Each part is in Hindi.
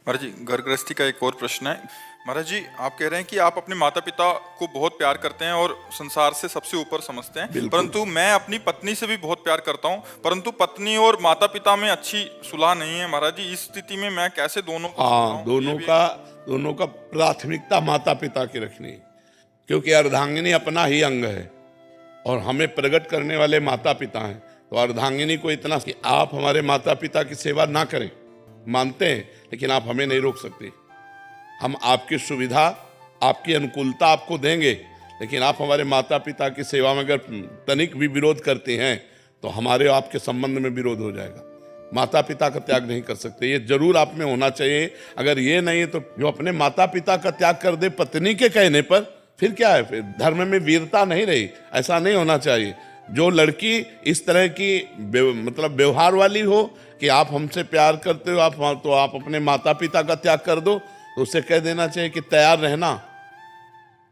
महाराज जी, घर गृहस्थी का एक और प्रश्न है। महाराज जी, आप कह रहे हैं कि आप अपने माता पिता को बहुत प्यार करते हैं और संसार से सबसे ऊपर समझते हैं, परंतु मैं अपनी पत्नी से भी बहुत प्यार करता हूं, परंतु पत्नी और माता पिता में अच्छी सुलह नहीं है। महाराज जी, इस स्थिति में मैं कैसे दोनों को हाँ, समझाऊं? दोनों का प्राथमिकता माता पिता की रखनी है, क्योंकि अर्धांगिनी अपना ही अंग है और हमें प्रकट करने वाले माता पिता हैं। तो अर्धांगिनी को इतना कि आप हमारे माता पिता की सेवा ना करें, मानते हैं, लेकिन आप हमें नहीं रोक सकते। हम आपकी सुविधा, आपकी अनुकूलता आपको देंगे, लेकिन आप हमारे माता पिता की सेवा में अगर तनिक भी विरोध करते हैं तो हमारे आपके संबंध में विरोध हो जाएगा। माता पिता का त्याग नहीं कर सकते, ये जरूर आप में होना चाहिए। अगर ये नहीं है तो जो अपने माता पिता का त्याग कर दे पत्नी के कहने पर, फिर क्या है? फिर धर्म में वीरता नहीं रही। ऐसा नहीं होना चाहिए। जो लड़की इस तरह की मतलब व्यवहार वाली हो कि आप हमसे प्यार करते हो, तो आप अपने माता पिता का त्याग कर दो, तो उसे कह देना चाहिए कि तैयार रहना,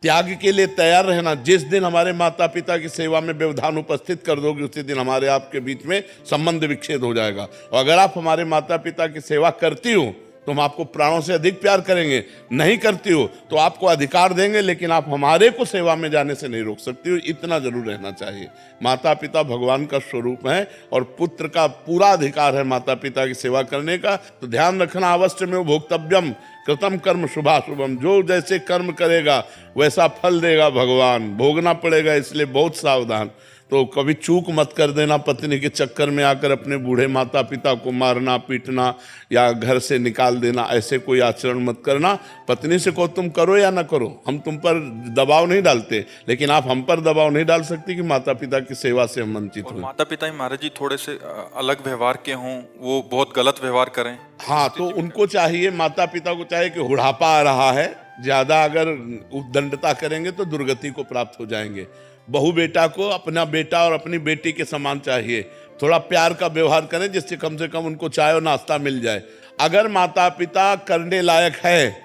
त्याग के लिए तैयार रहना। जिस दिन हमारे माता पिता की सेवा में व्यवधान उपस्थित कर दोगे, उसी दिन हमारे आपके बीच में संबंध विच्छेद हो जाएगा। और अगर आप हमारे माता पिता की सेवा करती हो तो हम आपको प्राणों से अधिक प्यार करेंगे। नहीं करती हो तो आपको अधिकार देंगे, लेकिन आप हमारे को सेवा में जाने से नहीं रोक सकती हो। इतना जरूर रहना चाहिए। माता पिता भगवान का स्वरूप है और पुत्र का पूरा अधिकार है माता पिता की सेवा करने का। तो ध्यान रखना, अवश्य में भोक्तव्यम कृतम कर्म शुभाशुभम। जो जैसे कर्म करेगा वैसा फल देगा भगवान, भोगना पड़ेगा, इसलिए बहुत सावधान। तो कभी चूक मत कर देना, पत्नी के चक्कर में आकर अपने बूढ़े माता पिता को मारना पीटना या घर से निकाल देना, ऐसे कोई आचरण मत करना। पत्नी से को तुम करो या ना करो, हम तुम पर दबाव नहीं डालते, लेकिन आप हम पर दबाव नहीं डाल सकती कि माता पिता की सेवा से हम वंचित हो। माता पिता ही महाराज जी थोड़े से अलग व्यवहार के हों, वो बहुत गलत व्यवहार करें, हाँ, तो उनको चाहिए, माता पिता को चाहिए कि बुढ़ापा आ रहा है, ज्यादा अगर उद्दंडता करेंगे तो दुर्गति को प्राप्त हो जाएंगे। बहू बेटा को अपना बेटा और अपनी बेटी के समान चाहिए। थोड़ा प्यार का व्यवहार करें जिससे कम से कम उनको चाय और नाश्ता मिल जाए। अगर माता पिता करने लायक है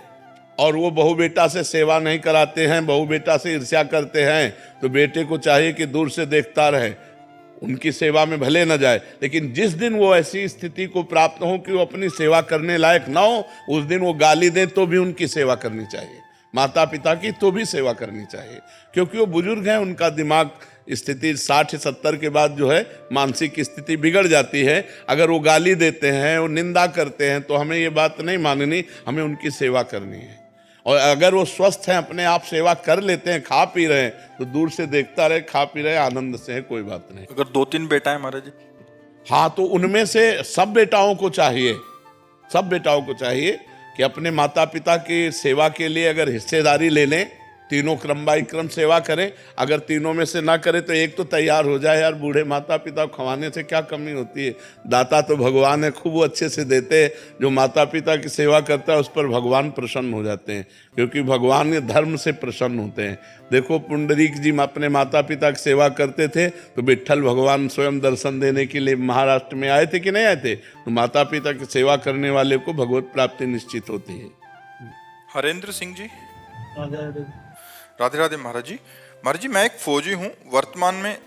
और वो बहू बेटा से सेवा नहीं कराते हैं, बहू बेटा से ईर्ष्या करते हैं, तो बेटे को चाहिए कि दूर से देखता रहे, उनकी सेवा में भले न जाए। लेकिन जिस दिन वो ऐसी स्थिति को प्राप्त हो कि वो अपनी सेवा करने लायक ना हो, उस दिन वो गाली दे तो भी उनकी सेवा करनी चाहिए। माता पिता की तो भी सेवा करनी चाहिए, क्योंकि वो बुजुर्ग हैं, उनका दिमाग स्थिति 60-70 के बाद जो है मानसिक स्थिति बिगड़ जाती है। अगर वो गाली देते हैं, वो निंदा करते हैं, तो हमें ये बात नहीं माननी, हमें उनकी सेवा करनी है। और अगर वो स्वस्थ हैं, अपने आप सेवा कर लेते हैं, खा पी रहे हैं, तो दूर से देखता रहे, खा पी रहे, आनंद से है, कोई बात नहीं। अगर 2-3 बेटा है महाराज जी, हाँ, तो उनमें से सब बेटाओं को चाहिए कि अपने माता पिता की सेवा के लिए अगर हिस्सेदारी ले लें, तीनों क्रम बाई क्रम सेवा करें। अगर तीनों में से ना करें तो एक तो तैयार हो जाए। यार, बूढ़े माता पिता को खवाने से क्या कमी होती है? दाता तो भगवान है, खूब अच्छे से देते हैं। जो माता पिता की सेवा करता है उस पर भगवान प्रसन्न हो जाते हैं, क्योंकि भगवान ये धर्म से प्रसन्न होते हैं। देखो, पुंडरीक जी अपने माता पिता की सेवा करते थे तो विट्ठल भगवान स्वयं दर्शन देने के लिए महाराष्ट्र में आए थे कि नहीं आए थे? तो माता पिता की सेवा करने वाले को भगवत प्राप्ति निश्चित होती है। हरेंद्र सिंह जी, राधे राधे महाराज जी। महाराज जी, मैं एक फौजी हूँ, वर्तमान में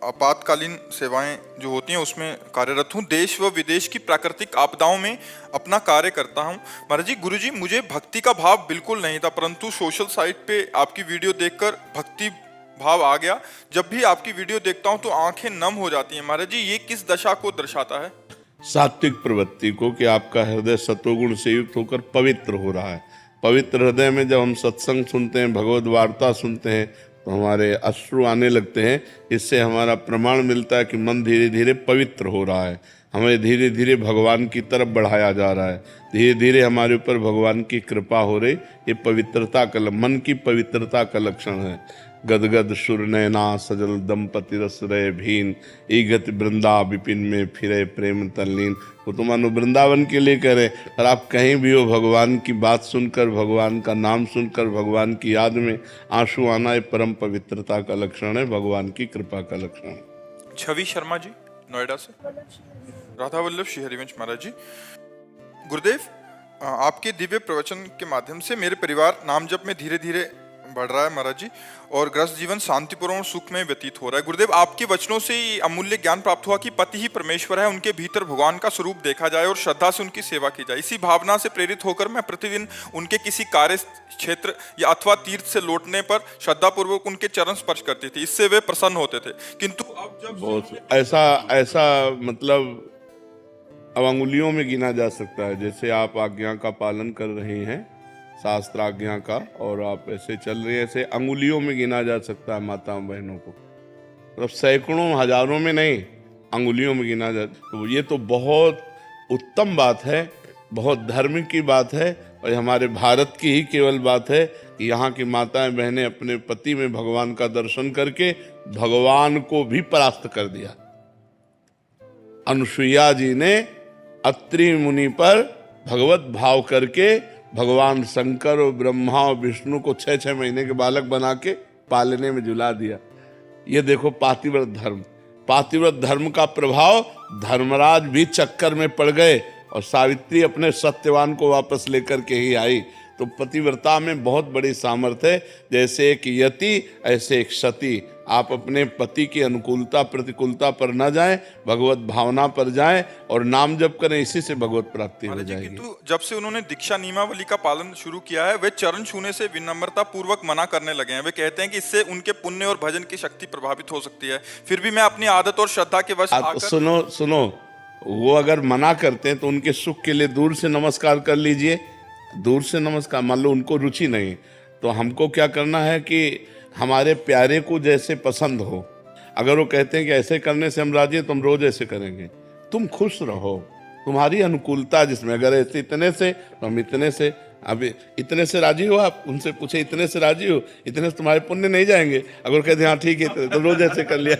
आपातकालीन सेवाएं जो होती हैं उसमें कार्यरत हूँ। देश व विदेश की प्राकृतिक आपदाओं में अपना कार्य करता हूँ। महाराज जी, गुरु जी, मुझे भक्ति का भाव बिल्कुल नहीं था, परंतु सोशल साइट पे आपकी वीडियो देखकर भक्ति भाव आ गया। जब भी आपकी वीडियो देखता हूँ तो आंखें नम हो जाती हैं। महाराज जी, ये किस दशा को दर्शाता है? सात्विक प्रवृत्ति को, कि आपका हृदय सतोगुण से युक्त होकर पवित्र हो रहा है। पवित्र हृदय में जब हम सत्संग सुनते हैं, भगवद वार्ता सुनते हैं, तो हमारे अश्रु आने लगते हैं। इससे हमारा प्रमाण मिलता है कि मन धीरे धीरे पवित्र हो रहा है, हमें धीरे धीरे भगवान की तरफ बढ़ाया जा रहा है, धीरे धीरे हमारे ऊपर भगवान की कृपा हो रही। ये पवित्रता का, मन की पवित्रता का लक्षण है। गदगद सुर नैना सजल दंपति रस रहे भीन, ईगत वृंदा विपिन में फिरे प्रेम तल्लीन। वो तो मानो वृंदावन के लिए कह रहे, और आप कहीं भी हो, भगवान की बात सुनकर, भगवान का नाम सुनकर, भगवान की याद में आंसू आना, ये परम पवित्रता का लक्षण है, भगवान की कृपा का लक्षण है। छवि शर्मा जी, नोएडा से। राधा वल्लभ श्री हरिवंश महाराज जी, गुरुदेव, आपके दिव्य प्रवचन के माध्यम से मेरे परिवार नाम जप में धीरे धीरे बढ़ रहा है महाराज जी, और ग्रस्त जीवन शांतिपूर्ण और सुख में व्यतीत हो रहा है। गुरुदेव, आपके वचनों से ही अमूल्य ज्ञान प्राप्त हुआ कि पति ही परमेश्वर है, उनके भीतर भगवान का स्वरूप देखा जाए और श्रद्धा से उनकी सेवा की जाए। इसी भावना से प्रेरित होकर मैं प्रतिदिन उनके किसी कार्य क्षेत्र या अथवा तीर्थ से लौटने पर श्रद्धा पूर्वक उनके चरण स्पर्श करती थी, इससे वे प्रसन्न होते थे। किंतु अब जब बहुत ऐसा मतलब अब अंगुलियों में गिना जा सकता है। जैसे आप आज्ञा का पालन कर रहे हैं, शास्त्र आज्ञा का, और आप ऐसे चल रहे हैं, ऐसे अंगुलियों में गिना जा सकता है माताओं बहनों को, मतलब सैकड़ों हजारों में नहीं, अंगुलियों में गिना जा। तो ये तो बहुत उत्तम बात है, बहुत धर्म की बात है, और हमारे भारत की ही केवल बात है कि यहाँ की माताएं बहनें अपने पति में भगवान का दर्शन करके भगवान को भी परास्त कर दिया। अनुसुईया जी ने अत्रि मुनि पर भगवत भाव करके भगवान शंकर और ब्रह्मा और विष्णु को 6-6 महीने के बालक बना के पालने में झुला दिया। ये देखो पातिव्रत धर्म, पातिव्रत धर्म का प्रभाव, धर्मराज भी चक्कर में पड़ गए और सावित्री अपने सत्यवान को वापस लेकर के ही आई। तो पतिव्रता में बहुत बड़ी सामर्थ्य है। जैसे एक यति ऐसे एक सती। आप अपने पति की अनुकूलता प्रतिकूलता पर न जाएं, भगवत भावना पर जाएं और नाम जप करें, इसी से भगवत प्राप्ति हो जाएगी। किंतु जब से उन्होंने दीक्षा नियमावली का पालन शुरू किया है, वे चरण छूने से विनम्रता पूर्वक मना करने लगे हैं। वे कहते हैं कि इससे उनके पुण्य और भजन की शक्ति प्रभावित हो सकती है। फिर भी मैं अपनी आदत और श्रद्धा के वश आकर... सुनो, वो अगर मना करते हैं तो उनके सुख के लिए दूर से नमस्कार कर लीजिए, दूर से नमस्कार। मान लो उनको रुचि नहीं, तो हमको क्या करना है कि हमारे प्यारे को जैसे पसंद हो, अगर वो कहते हैं कि ऐसे करने से हम राजी हैं तो हम रोज ऐसे करेंगे। तुम खुश रहो, तुम्हारी अनुकूलता जिसमें, अगर ऐसे इतने से तो हम इतने से। अभी इतने से राजी हो, आप उनसे पूछे इतने से राजी हो, इतने से तुम्हारे पुण्य नहीं जाएंगे। अगर कहते हैं हाँ ठीक है तो रोज ऐसे कर लिया।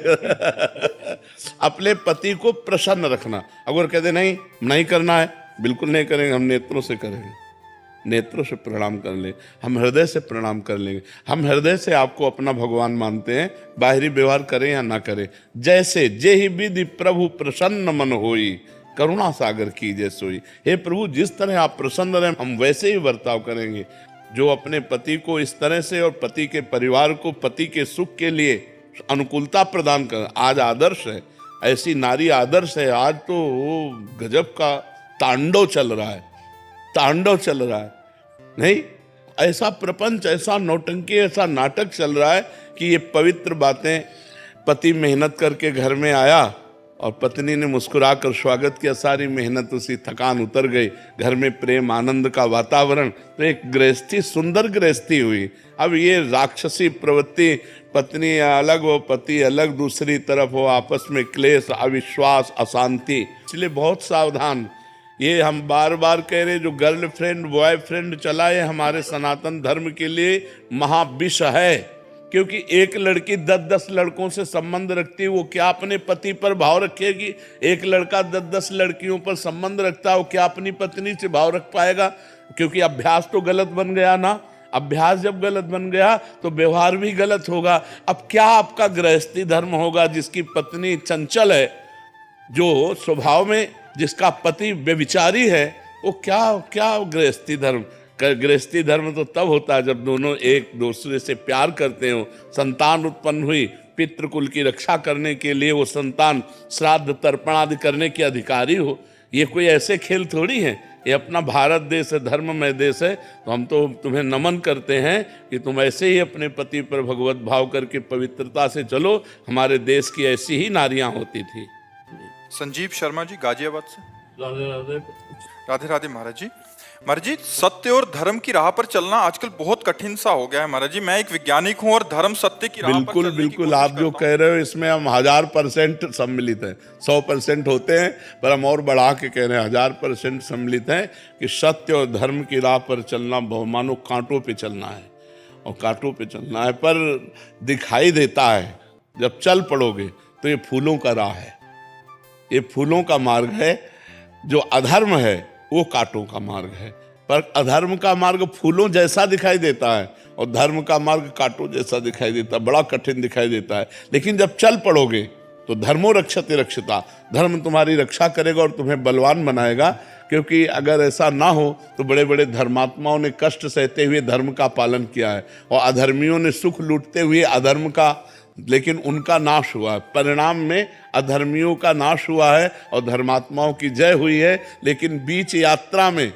अपने पति को प्रसन्न रखना। अगर कहते नहीं करना है, बिल्कुल नहीं करेंगे, हम नेत्रों से करेंगे, नेत्रों से प्रणाम कर ले, हम हृदय से प्रणाम कर लेंगे। हम हृदय से आपको अपना भगवान मानते हैं, बाहरी व्यवहार करें या ना करें। जैसे जेहि विधि प्रभु प्रसन्न मन होई, करुणा सागर कीजिए सोई। हे प्रभु, जिस तरह आप प्रसन्न रहे हम वैसे ही बर्ताव करेंगे। जो अपने पति को इस तरह से और पति के परिवार को पति के सुख के लिए अनुकूलता प्रदान कर, आज आदर्श है, ऐसी नारी आदर्श है। आज तो वो गजब का तांडव चल रहा है, तांडव चल रहा है। नहीं, ऐसा प्रपंच, ऐसा नौटंकी, ऐसा नाटक चल रहा है कि ये पवित्र बातें, पति मेहनत करके घर में आया और पत्नी ने मुस्कुरा कर स्वागत किया, सारी मेहनत उसी, थकान उतर गई, घर में प्रेम आनंद का वातावरण, तो एक गृहस्थी, सुंदर गृहस्थी हुई। अब ये राक्षसी प्रवृत्ति, पत्नी अलग हो पति अलग, दूसरी तरफ हो, आपस में क्लेश, अविश्वास, अशांति, इसलिए बहुत सावधान। ये हम बार बार कह रहे, जो गर्लफ्रेंड बॉयफ्रेंड चला है हमारे सनातन धर्म के लिए महाविष है। क्योंकि एक लड़की 10-10 लड़कों से संबंध रखती है, वो क्या अपने पति पर भाव रखेगी? एक लड़का 10-10 लड़कियों पर संबंध रखता है, वो क्या अपनी पत्नी से भाव रख पाएगा? क्योंकि अभ्यास तो गलत बन गया ना। अभ्यास जब गलत बन गया तो व्यवहार भी गलत होगा। अब क्या आपका गृहस्थी धर्म होगा जिसकी पत्नी चंचल है, जो स्वभाव में, जिसका पति व्यभिचारी है, वो क्या गृहस्थी धर्म? गृहस्थी धर्म तो तब होता है जब दोनों एक दूसरे से प्यार करते हो, संतान उत्पन्न हुई, पितृकुल की रक्षा करने के लिए वो संतान श्राद्ध तर्पण आदि करने के अधिकारी हो। ये कोई ऐसे खेल थोड़ी है, ये अपना भारत देश है, धर्ममय देश है। तो हम तो तुम्हें नमन करते हैं कि तुम ऐसे ही अपने पति पर भगवत भाव करके पवित्रता से चलो। हमारे देश की ऐसी ही नारियां होती थी। संजीव शर्मा जी, गाजियाबाद से। राधे राधे। राधे राधे महाराज जी। महाराज जी, सत्य और धर्म की राह पर चलना आजकल बहुत कठिन सा हो गया है महाराज जी। मैं एक वैज्ञानिक हूँ और धर्म सत्य की राह पर चलने की बिल्कुल आप जो कह रहे हो इसमें हम 1000% सम्मिलित हैं। 100% होते हैं, पर हम और बढ़ा के कह रहे हैं 1000% सम्मिलित हैं कि सत्य और धर्म की राह पर चलना मानो कांटों पे चलना है, और कांटों पे चलना है, पर दिखाई देता है। जब चल पड़ोगे तो ये फूलों का राह है, ये फूलों का मार्ग है। जो अधर्म है वो कांटों का मार्ग है। पर अधर्म का मार्ग फूलों जैसा दिखाई देता है और धर्म का मार्ग कांटों जैसा दिखाई देता है, बड़ा कठिन दिखाई देता है। लेकिन जब चल पड़ोगे तो धर्मो रक्षते रक्षिता, धर्म तुम्हारी रक्षा करेगा और तुम्हें बलवान बनाएगा। क्योंकि अगर ऐसा ना हो तो बड़े बड़े धर्मात्माओं ने कष्ट सहते हुए धर्म का पालन किया है और अधर्मियों ने सुख लूटते हुए अधर्म का, लेकिन उनका नाश हुआ है। परिणाम में अधर्मियों का नाश हुआ है और धर्मात्माओं की जय हुई है, लेकिन बीच यात्रा में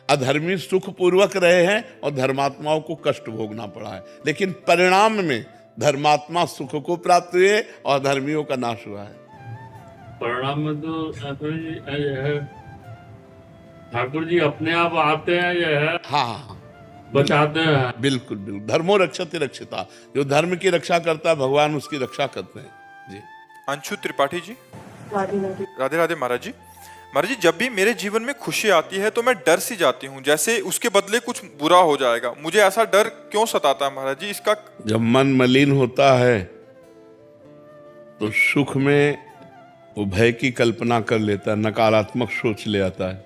अधर्मी सुखपूर्वक रहे हैं और धर्मात्माओं को कष्ट भोगना पड़ा है, लेकिन परिणाम में धर्मात्मा सुख को प्राप्त हुए और धर्मियों का नाश हुआ है। परिणाम में तो ठाकुर जी अपने आप आते हैं, यह है हाँ, बचाते हैं। बिल्कुल बिल्कुल, धर्मो रक्षति रक्षिता, जो धर्म की रक्षा करता है भगवान उसकी रक्षा करते हैं जी। अंशु त्रिपाठी जी। राधे राधे। राधे राधे महाराज जी। महाराज जी, जब भी मेरे जीवन में खुशी आती है तो मैं डर सी जाती हूँ, जैसे उसके बदले कुछ बुरा हो जाएगा। मुझे ऐसा डर क्यों सताता है महाराज जी? इसका जब मन मलिन होता है तो सुख में वो भय की कल्पना कर लेता है, नकारात्मक सोच ले आता है,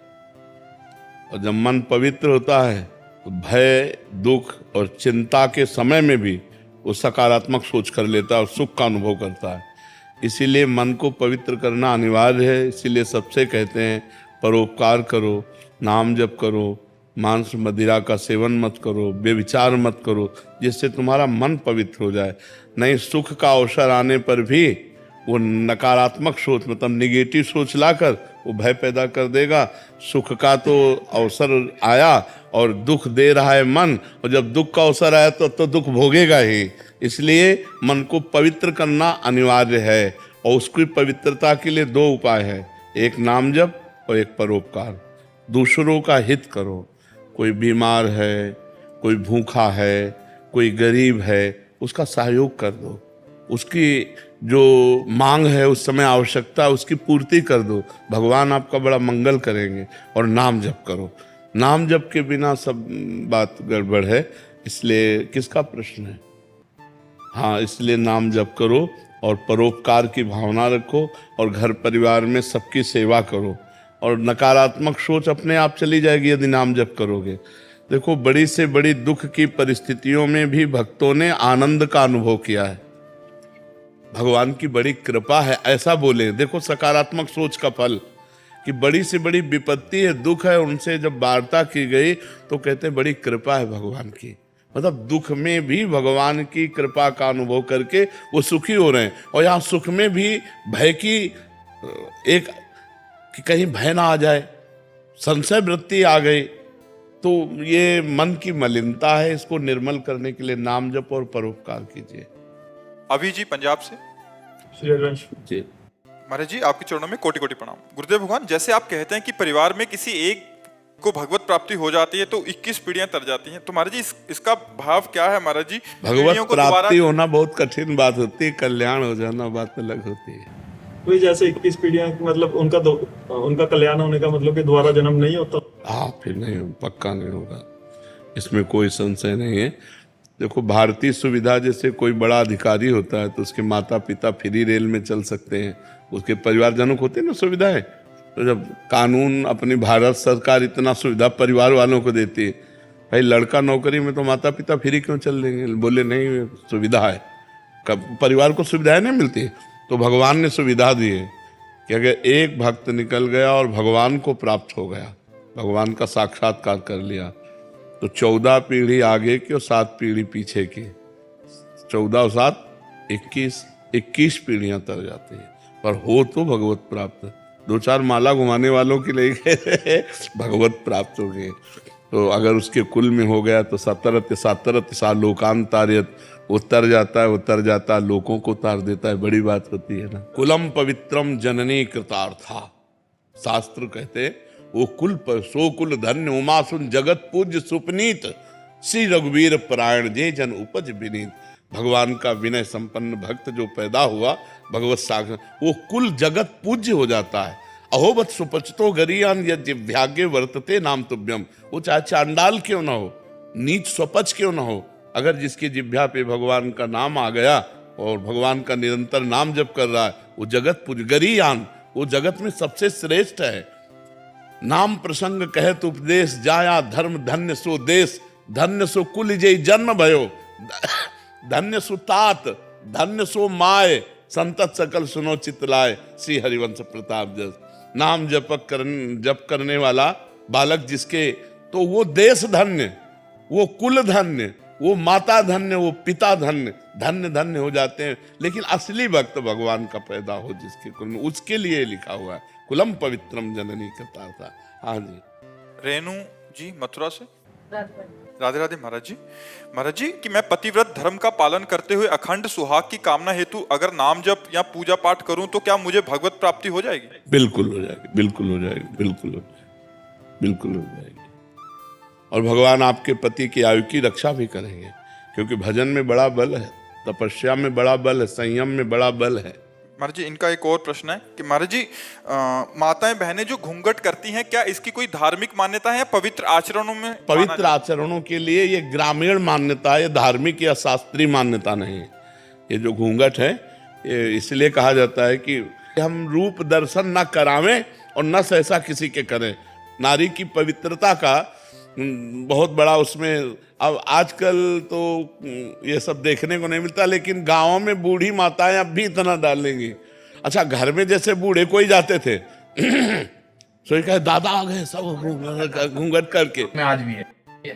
और जब मन पवित्र होता है तो भय, दुख और चिंता के समय में भी वो सकारात्मक सोच कर लेता है और सुख का अनुभव करता है। इसीलिए मन को पवित्र करना अनिवार्य है। इसीलिए सबसे कहते हैं परोपकार करो, नाम जप करो, मांस मदिरा का सेवन मत करो, बेविचार मत करो, जिससे तुम्हारा मन पवित्र हो जाए। नहीं, सुख का अवसर आने पर भी वो नकारात्मक सोच, मतलब निगेटिव सोच लाकर वो भय पैदा कर देगा। सुख का तो अवसर आया और दुख दे रहा है मन, और जब दुख का अवसर आया तो दुख भोगेगा ही। इसलिए मन को पवित्र करना अनिवार्य है, और उसकी पवित्रता के लिए दो उपाय है, एक नाम जप और एक परोपकार। दूसरों का हित करो, कोई बीमार है, कोई भूखा है, कोई गरीब है, उसका सहयोग कर दो, उसकी जो मांग है उस समय आवश्यकता उसकी पूर्ति कर दो, भगवान आपका बड़ा मंगल करेंगे। और नाम जप करो, नाम जप के बिना सब बात गड़बड़ है। इसलिए किसका प्रश्न है? हाँ, इसलिए नाम जप करो और परोपकार की भावना रखो और घर परिवार में सबकी सेवा करो, और नकारात्मक सोच अपने आप चली जाएगी यदि नाम जप करोगे। देखो, बड़ी से बड़ी दुख की परिस्थितियों में भी भक्तों ने आनंद का अनुभव किया है। भगवान की बड़ी कृपा है, ऐसा बोले। देखो सकारात्मक सोच का फल, कि बड़ी से बड़ी विपत्ति है, दुख है, उनसे जब वार्ता की गई तो कहते हैं बड़ी कृपा है भगवान की। मतलब दुख में भी भगवान की कृपा का अनुभव करके वो सुखी हो रहे हैं। और यहाँ सुख में भी भय की एक, कि कहीं भय ना आ जाए, संशय वृत्ति आ गई, तो ये मन की मलिनता है। इसको निर्मल करने के लिए नाम जप और परोपकार कीजिए। अभी जी पंजाब से। श्री हरिवंश जी महाराज जी, आपके चरणों में कोटि कोटि प्रणाम। गुरुदेव भगवान, जैसे आप कहते हैं कि परिवार में किसी एक को भगवत प्राप्ति हो जाती है तो 21 पीढ़ियां तर जाती हैं, तो महाराज जी इसका भाव क्या है महाराज जी? भगवत प्राप्ति होना बहुत कठिन बात होती है, कल्याण हो जाना बात अलग होती है। वही जैसे 21 पीढ़ियां, मतलब उनका कल्याण होने का मतलब कि दोबारा जन्म नहीं होता। हाँ, फिर नहीं, पक्का नहीं होगा, इसमें कोई संशय नहीं है। देखो, भारतीय सुविधा, जैसे कोई बड़ा अधिकारी होता है तो उसके माता पिता फ्री रेल में चल सकते हैं, उसके परिवारजनों को होती है ना सुविधाएं। तो जब कानून, अपनी भारत सरकार इतना सुविधा परिवार वालों को देती है, भाई लड़का नौकरी में तो माता पिता फ्री क्यों चल देंगे? बोले नहीं, सुविधा है, कब परिवार को सुविधाएं नहीं मिलती। तो भगवान ने सुविधा दी है कि अगर एक भक्त निकल गया और भगवान को प्राप्त हो गया, भगवान का साक्षात्कार कर लिया, तो 14 पीढ़ी आगे की और 7 पीढ़ी पीछे की, 14 और 7 21 पीढ़ियां तर जाती है। पर हो तो भगवत प्राप्त। 2-4 माला घुमाने वालों के लिए भगवत प्राप्त हो गए। तो अगर उसके कुल में हो गया तो सतरत सा लोकांतार्यत, उतर जाता है, लोगों को उतार देता है। बड़ी बात होती है ना। कुलम पवित्रम जननी कृतार्था, शास्त्र कहते वो कुल पर सो कुल धन्य उमा सुन जगत पूज्य सुपनीत, श्री रघुवीर परायण जे जन उपज विनीत। भगवान का विनय संपन्न भक्त जो पैदा हुआ भगवत साक्षात, वो कुल जगत पूज्य हो जाता है। अहोबत सुपचतो गरियान यज्ञ वर्तते नाम तुभ्यम। वो चाहे चांडाल क्यों ना हो, नीच स्वपच क्यों ना हो, अगर जिसकी जिह्वा पे भगवान का नाम आ गया और भगवान का निरंतर नाम जप कर रहा है, वो जगत पूज्य गरियान, वो जगत में सबसे श्रेष्ठ है। नाम प्रसंग कहत उपदेश जाया, धर्म धन्य सो देश, धन्य सो कुल जय जन्म भयो, धन्य सो तात, धन्य सो माय, संतत सकल सुनो चितलाय, श्री हरिवंश प्रताप जस। नाम जप करने वाला बालक जिसके, तो वो देश धन्य, वो कुल धन्य, वो माता धन्य, वो पिता धन्य, धन्य धन्य हो जाते हैं। लेकिन असली भक्त भगवान का पैदा हो जिसके कुल में, उसके लिए लिखा हुआ है कुलम पवित्रम जननी करता था। हाँ जी। रेणु जी मथुरा से। राधे राधे महाराज जी कि मैं पतिव्रत धर्म का पालन करते हुए अखंड सुहाग की कामना हेतु अगर नाम जप या पूजा पाठ करूं तो क्या मुझे भगवत प्राप्ति हो जाएगी? बिल्कुल हो जाएगी, बिल्कुल हो जाएगी, बिल्कुल हो जाएगी, बिल्कुल हो जाएगी। और भगवान आपके पति की आयु की रक्षा भी करेंगे, क्योंकि भजन में बड़ा बल है, तपस्या में बड़ा बल है, संयम में बड़ा बल है। महाराज जी इनका एक और प्रश्न है कि महाराज जी माताएं बहनें जो घूंघट करती हैं, क्या इसकी कोई धार्मिक मान्यता है या पवित्र आचरणों में? पवित्र आचरणों के लिए ये ग्रामीण मान्यता है, धार्मिक या शास्त्रीय मान्यता नहीं है। ये जो घूंघट है ये इसलिए कहा जाता है कि हम रूप दर्शन न करावें और न सहसा किसी के करें। नारी की पवित्रता का बहुत बड़ा उसमें, अब आजकल तो ये सब देखने को नहीं मिलता, लेकिन गांवों में बूढ़ी माताएं अब भी इतना डालेंगी। अच्छा, घर में जैसे बूढ़े कोई जाते थे तो कहे दादा आ गए सब घूंघट करके, में आज भी है,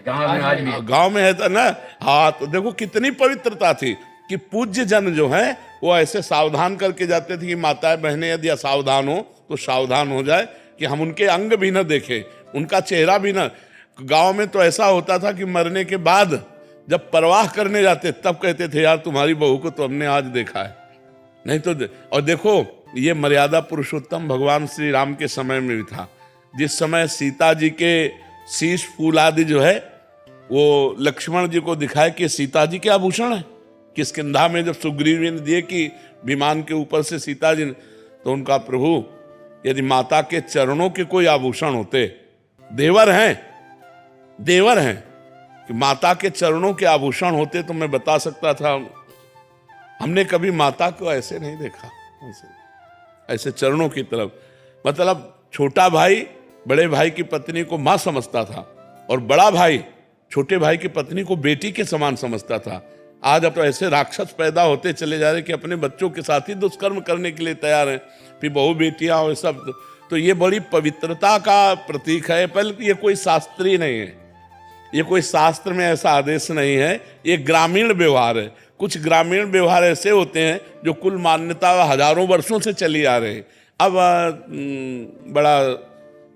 गांव में आज भी है। गांव में है तो ना। हाँ, तो देखो कितनी पवित्रता थी कि पूज्य जन जो है वो ऐसे सावधान करके जाते थे कि माताएं बहनें यदि असावधान हो तो सावधान हो जाए, कि हम उनके अंग भी न देखें, उनका चेहरा भी न। गांव में तो ऐसा होता था कि मरने के बाद जब परवाह करने जाते तब कहते थे यार तुम्हारी बहू को तो हमने आज देखा है, नहीं तो और देखो ये मर्यादा पुरुषोत्तम भगवान श्री राम के समय में भी था। जिस समय सीता जी के शीश फूल आदि जो है वो लक्ष्मण जी को दिखाए कि सीता जी के आभूषण है, किष्किंधा में जब सुग्रीव जी ने दिए कि विमान के ऊपर से सीता जी ने, तो उनका प्रभु यदि माता के चरणों के कोई आभूषण होते, देवर हैं कि माता के चरणों के आभूषण होते तो मैं बता सकता था। हमने कभी माता को ऐसे नहीं देखा, ऐसे चरणों की तरफ। मतलब छोटा भाई बड़े भाई की पत्नी को मां समझता था और बड़ा भाई छोटे भाई की पत्नी को बेटी के समान समझता था। आज अब तो ऐसे राक्षस पैदा होते चले जा रहे कि अपने बच्चों के साथ ही दुष्कर्म करने के लिए तैयार हैं, फिर बहू बेटियां और सब। तो ये बड़ी पवित्रता का प्रतीक है। पहले ये कोई शास्त्रीय नहीं है, ये कोई शास्त्र में ऐसा आदेश नहीं है, ये ग्रामीण व्यवहार है। कुछ ग्रामीण व्यवहार ऐसे होते हैं जो कुल मान्यता हजारों वर्षों से चली आ रहे हैं। अब बड़ा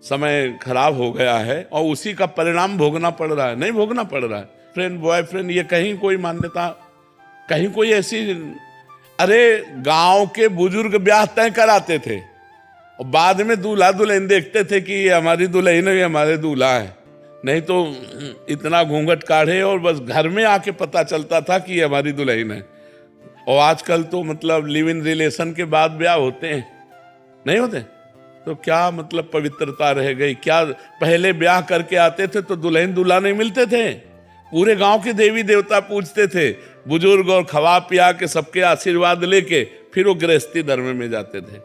समय खराब हो गया है और उसी का परिणाम भोगना पड़ रहा है। नहीं भोगना पड़ रहा है, फ्रेंड बॉयफ्रेंड, ये कहीं कोई मान्यता, कहीं कोई ऐसी। अरे गांव के बुजुर्ग ब्याह तय कराते थे और बाद में दूल्हा दुल्हन देखते थे कि ये हमारी दुल्हन है, ये हमारे दूल्हा है। नहीं तो इतना घूंघट काढ़े और बस घर में आके पता चलता था कि ये हमारी दुल्हन है। और आजकल तो मतलब लिव इन रिलेशन के बाद ब्याह होते हैं, नहीं होते? तो क्या मतलब पवित्रता रह गई? क्या पहले ब्याह करके आते थे तो दुल्हन दूल्हा नहीं मिलते थे, पूरे गांव के देवी देवता पूजते थे बुजुर्ग, और खवा पिया के सबके आशीर्वाद लेके फिर वो गृहस्थी धर्म में जाते थे।